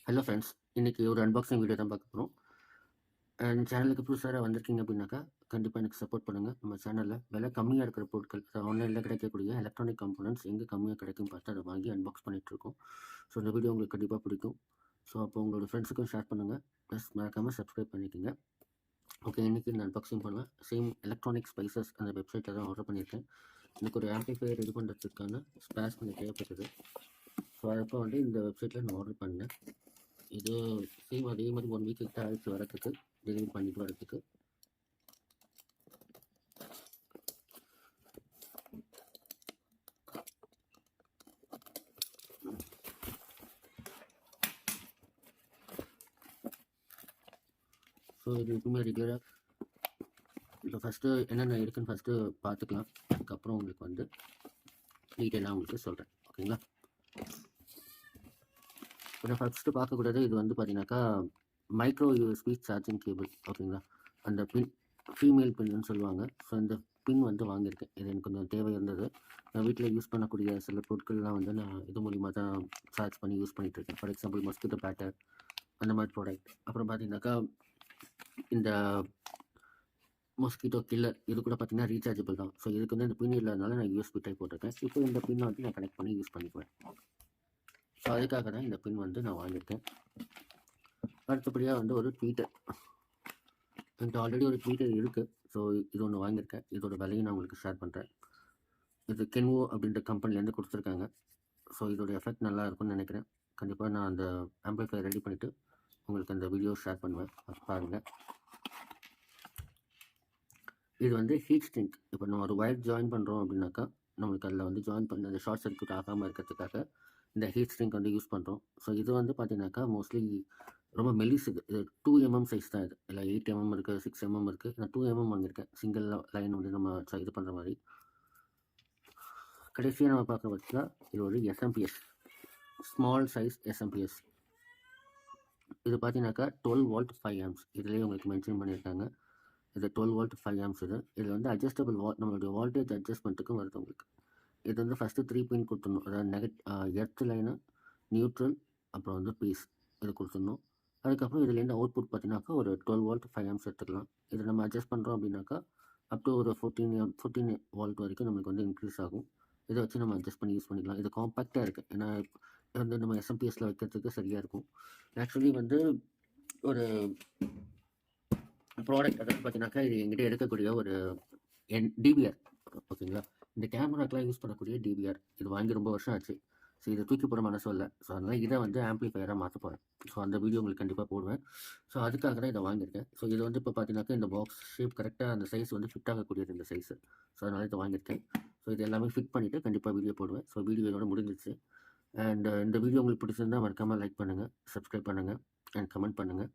Hello friends, இன்றைக்கி ஒரு unboxing video தான் பார்க்க போகிறோம். அண்ட் சேனலுக்கு புதுசாக வந்திருக்கீங்க அப்படின்னாக்கா கண்டிப்பாக எனக்கு சப்போர்ட் பண்ணுங்கள். நம்ம சேனலில் விலை கம்மியாக இருக்கிற பொருட்கள், ஆன்லைனில் கிடைக்கக்கூடிய எலக்ட்ரானிக் கம்போனன்ட்ஸ் எங்கே கம்மியாக கிடைக்கும் பார்த்து அதை வாங்கி அன்பாக்ஸ் பண்ணிகிட்ருக்கோம். ஸோ இந்த வீடியோ உங்களுக்கு கண்டிப்பாக பிடிக்கும். ஸோ அப்போ உங்களோட ஃப்ரெண்ட்ஸுக்கும் ஷேர் பண்ணுங்கள். ப்ளஸ் மறக்காமல் சப்ஸ்கிரைப் பண்ணிக்கோங்க. ஓகே, இன்றைக்கி நான் அன்பாக்சிங் பண்ணுவேன். சேம் எலக்ட்ரானிக் ஸ்பைசஸ் அந்த வெப்சைட்டில் தான் ஆர்டர் பண்ணியிருக்கேன். எனக்கு ஒரு ஆம்பிளிஃபையர் ரெடி பண்ணுறதுக்கான ஸ்பேஸ் கொஞ்சம் தேவைப்பட்டது. ஸோ அப்போ வந்து இந்த வெப்சைட்டில் நான் ஆர்டர் பண்ணேன். இது சேம் அதே மாதிரி 1 வீக் கிட்ட ஆயிடுச்சு வரத்துக்கு, டெலிவரி பண்ணிட்டு வரத்துக்கு. ஸோ இது எப்பவுமே ரெகுலராக இப்போ ஃபஸ்ட்டு என்னென்ன இருக்குன்னு ஃபஸ்ட்டு பார்த்துக்கலாம். அதுக்கப்புறம் உங்களுக்கு வந்து டீட்டெயிலாக உங்களுக்கு சொல்கிறேன். ஓகேங்களா? இப்போ ஃபஸ்ட்டு பார்க்கக்கூடாது. இது வந்து பார்த்தீங்கன்னாக்கா மைக்ரோ யூஎஸ்பி சார்ஜிங் கேபிள். ஓகேங்களா? அந்த பின் ஃபீமேல் பின்னு சொல்லுவாங்க. ஸோ இந்த பின் வந்து வாங்கியிருக்கேன். இது எனக்கு கொஞ்சம் தேவை இருந்தது. நான் வீட்டில் யூஸ் பண்ணக்கூடிய சில பொருட்கள்லாம் வந்து நான் இது மூலிமா தான் சார்ஜ் பண்ணி யூஸ் பண்ணிகிட்ருக்கேன். ஃபார் எக்ஸாம்பிள் மஸ்கிட்டோ பேட்டர் அந்த மாதிரி ப்ராடக்ட். அப்புறம் பார்த்தீங்கன்னாக்கா இந்த மஸ்கிட்டோ கில்லர் இது கூட பார்த்தீங்கன்னா ரீசார்ஜபிள் தான். ஸோ இதுக்கு வந்து இந்த பின் இல்லாதனால நான் யூஎஸ்பி டைப் போட்டிருக்கேன். இப்போ இந்த பின்னை வந்து நான் கனெக்ட் பண்ணி யூஸ் பண்ணிக்குவேன். ஸோ அதுக்காக தான் இந்த பின் வந்து நான் வாங்கியிருக்கேன். அடுத்தபடியாக வந்து ஒரு ட்வீட்டர். என்கிட்ட ஆல்ரெடி ஒரு ட்வீட்டர் இருக்குது. ஸோ இது ஒன்று வாங்கியிருக்கேன். இதோட விலையை நான் உங்களுக்கு ஷேர் பண்ணுறேன். இது கென்வோ அப்படின்ற கம்பெனிலேருந்து கொடுத்துருக்காங்க. ஸோ இதோட எஃபெக்ட் நல்லா இருக்கும்னு நினைக்கிறேன். கண்டிப்பாக நான் அந்த ஆம்பிளிஃபையர் ரெடி பண்ணிவிட்டு உங்களுக்கு அந்த வீடியோ ஷேர் பண்ணுவேன். பாருங்கள். இது வந்து ஹீட் ஸ்ட்ரிங்க். இப்போ நம்ம ஒரு ஒயர் ஜாயின் பண்ணுறோம் அப்படின்னாக்கா நம்மளுக்கு அதில் வந்து ஜாயின் பண்ணி அந்த ஷார்ட் சர்க்யூட் ஆகாமல் இருக்கிறதுக்காக இந்த ஹீட் ஸ்ட்ரிங்க் வந்து யூஸ் பண்ணுறோம். ஸோ இது வந்து பார்த்தீங்கன்னாக்கா மோஸ்ட்லி ரொம்ப மெலிசுது. இது 2 mm சைஸ் தான். இது இல்லை 8 mm இருக்குது, 6 mm இருக்குது. நான் 2 mm வாங்கியிருக்கேன். சிங்கிள் லைன் வந்து நம்ம இது பண்ணுற மாதிரி. கடைசியாக நம்ம பார்க்குற பட்சத்தில் இது ஒரு எஸ்எம்பிஎஸ், ஸ்மால் சைஸ் எஸ்எம்பிஎஸ். இது பார்த்தீங்கன்னாக்கா 12 volt 5 amps. இதுலேயே உங்களுக்கு மென்ஷன் பண்ணியிருக்காங்க. இது 12 volt 5 amps. இது வந்து அட்ஜஸ்டபிள் நம்மளுடைய வோல்டேஜ் அட்ஜஸ்ட்மெண்ட்டுக்கும் வருது உங்களுக்கு. இது வந்து ஃபஸ்ட்டு 3 பின் கொடுத்துடணும். அதாவது எர்த் லைனு, நியூட்ரல், அப்புறம் வந்து பீஸ் இது கொடுத்துடணும். அதுக்கப்புறம் இதுலேருந்து அவுட்புட் பார்த்தீங்கன்னாக்கா ஒரு 12 volt 5 amps எடுத்துக்கலாம். இதை நம்ம அட்ஜஸ்ட் பண்ணுறோம் அப்படின்னாக்கா அப் டு ஒரு 14 volt வரைக்கும் நம்மளுக்கு வந்து இன்க்ரீஸ் ஆகும். இதை வச்சு நம்ம அட்ஜஸ்ட் பண்ணி யூஸ் பண்ணிக்கலாம். இது காம்பேக்டாக இருக்குது. ஏன்னா வந்து நம்ம எஸ்எம்பிஎஸில் வைக்கிறதுக்கு சரியாக இருக்கும். ஆக்சுவலி வந்து ஒரு ப்ராடக்ட் அதாவது பார்த்தீங்கன்னாக்கா இது எங்கிட்ட எடுக்கக்கூடிய ஒரு டிபிஆர். ஓகேங்களா? இந்த கேமராக்கெலாம் யூஸ் பண்ணக்கூடிய டிபிஆர். இது வாங்கி ரொம்ப வருஷம் ஆச்சு. ஸோ இதை தூக்கி போட மனசு இல்லை. ஸோ அதனால் இதை வந்து ஆம்பிளிஃபையராக மாற்ற போகிறேன். ஸோ அந்த வீடியோ உங்களுக்கு கண்டிப்பாக போடுவேன். ஸோ அதுக்காக தான் இதை வாங்கியிருக்கேன். ஸோ இது வந்து இப்போ பார்த்தீங்கன்னாக்கா இந்த பாக்ஸ் ஷேப் கரெக்டாக அந்த சைஸ் வந்து ஃபிட் ஆகக்கூடியது இந்த சைஸு. ஸோ அதனால் இதை வாங்கியிருக்கேன். ஸோ இது எல்லாமே ஃபிட் பண்ணிவிட்டு கண்டிப்பாக வீடியோ போடுவேன். ஸோ வீடியோ இதோட முடிஞ்சிச்சு. அண்ட் இந்த வீடியோ உங்களுக்கு பிடிச்சிருந்தால் மறக்காமல் லைக் பண்ணுங்கள், சப்ஸ்கிரைப் பண்ணுங்கள் அண்ட் கமெண்ட் பண்ணுங்கள்.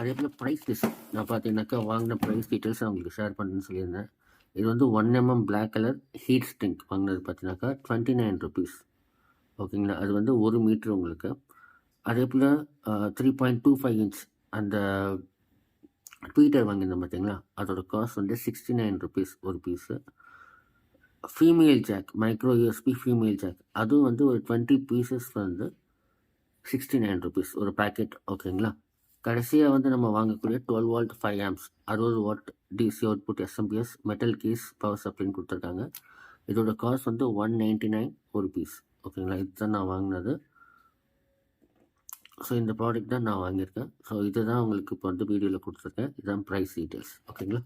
அதே போல் ப்ரைஸ் லிஸ்ட் நான் பார்த்தீங்கன்னாக்கா வாங்கின ப்ரைஸ் டீட்டெயில்ஸ் நான் உங்களுக்கு ஷேர் பண்ணுறேன்னு சொல்லியிருந்தேன். இது வந்து 1 mm black colour heat shrink வாங்கினது பார்த்தீங்கன்னாக்கா 29 rupees. ஓகேங்களா? அது வந்து 1 மீட்ரு உங்களுக்கு. அதே போல் 3.25 inch அந்த ட்வீட்டர் வாங்கியிருந்தேன் பார்த்தீங்களா, அதோட காஸ்ட் வந்து 69 rupees ஒரு piece. Female jack, micro USB female jack, அதுவும் வந்து ஒரு 20 pieces வந்து 69 rupees ஒரு பேக்கெட். ஓகேங்களா? கடைசியாக வந்து நம்ம வாங்கக்கூடிய 12 volt 5 amps 60 watt DC output SMPS metal case power சப்ளைன்னு கொடுத்துருக்காங்க. இதோட காஸ்ட் வந்து 199 ஒரு பீஸ். ஓகேங்களா? இதுதான் நான் வாங்கினது. ஸோ இந்த ப்ராடக்ட் தான் நான் வாங்கியிருக்கேன். ஸோ இதுதான் உங்களுக்கு இப்போ வந்து வீடியோவில் கொடுத்துருக்கேன். இதுதான் ப்ரைஸ் டீட்டெயில்ஸ். ஓகேங்களா?